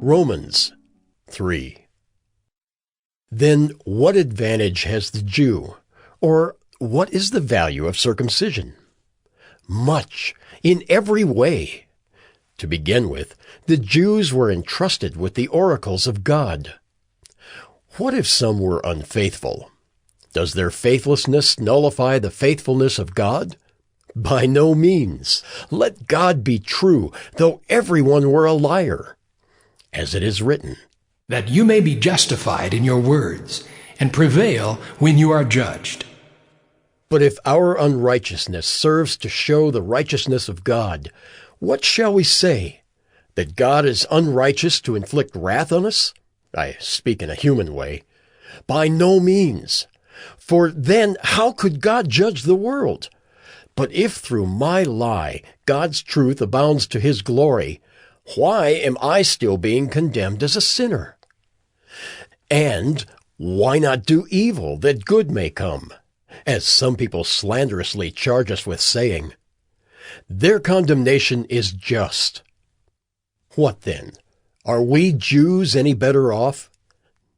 Romans 3. Then what advantage has the Jew, or what is the value of circumcision? Much, in every way. To begin with, the Jews were entrusted with the oracles of God. What if some were unfaithful? Does their faithlessness nullify the faithfulness of God? By no means. Let God be true, though everyone were a liar. As it is written, that you may be justified in your words, and prevail when you are judged. But if our unrighteousness serves to show the righteousness of God, what shall we say? That God is unrighteous to inflict wrath on us? I speak in a human way. By no means. For then how could God judge the world? But if through my lie God's truth abounds to his glory, why am I still being condemned as a sinner? And why not do evil that good may come? As some people slanderously charge us with saying, their condemnation is just. What then? Are we Jews any better off?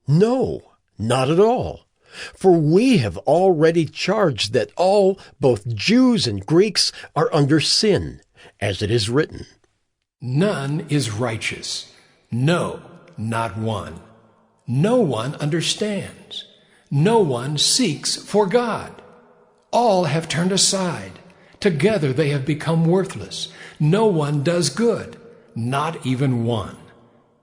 No, not at all. For we have already charged that all, both Jews and Greeks, are under sin, as it is written. None is righteous. No, not one. No one understands. No one seeks for God. All have turned aside. Together they have become worthless. No one does good, not even one.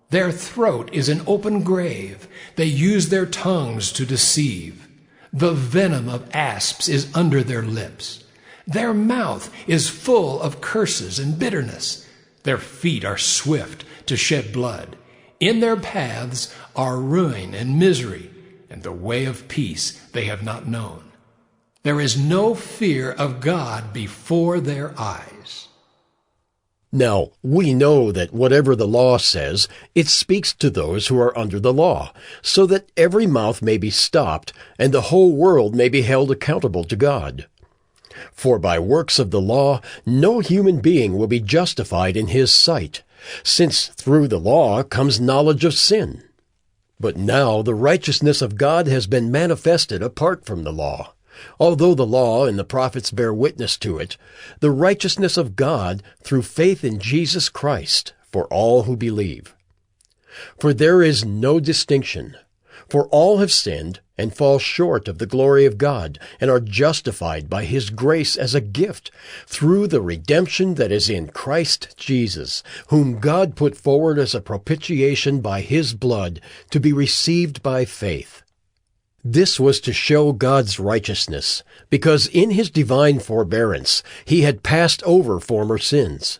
Their throat is an open grave. They use their tongues to deceive. The venom of asps is under their lips. Their mouth is full of curses and bitterness. Their feet are swift to shed blood. In their paths are ruin and misery, and the way of peace they have not known. There is no fear of God before their eyes. Now, we know that whatever the law says, it speaks to those who are under the law, so that every mouth may be stopped, and the whole world may be held accountable to God. For by works of the law, no human being will be justified in his sight, since through the law comes knowledge of sin. But now the righteousness of God has been manifested apart from the law. Although the law and the prophets bear witness to it, the righteousness of God through faith in Jesus Christ for all who believe. For there is no distinction, for all have sinned and fall short of the glory of God, and are justified by his grace as a gift through the redemption that is in Christ Jesus, whom God put forward as a propitiation by his blood to be received by faith. This was to show God's righteousness, because in his divine forbearance he had passed over former sins.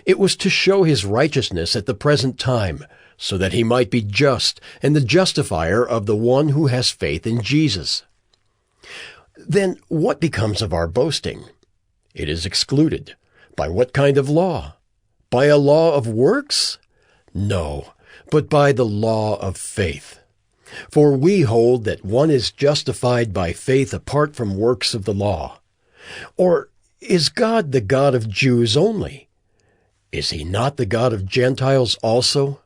It was to show his righteousness at the present time, so that he might be just and the justifier of the one who has faith in Jesus. Then what becomes of our boasting? It is excluded. By what kind of law? By a law of works? No, but by the law of faith. For we hold that one is justified by faith apart from works of the law. Or is God the God of Jews only? Is he not the God of Gentiles also?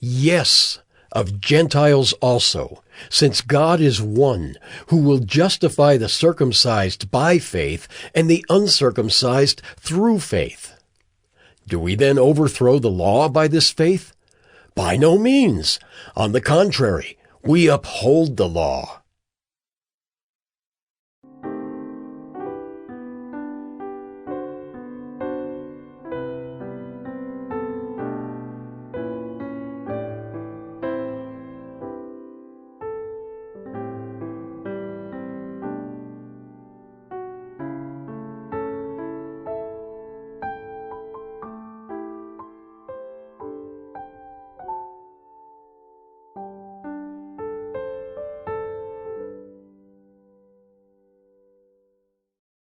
Yes, of Gentiles also, since God is one, who will justify the circumcised by faith and the uncircumcised through faith. Do we then overthrow the law by this faith? By no means. On the contrary, we uphold the law.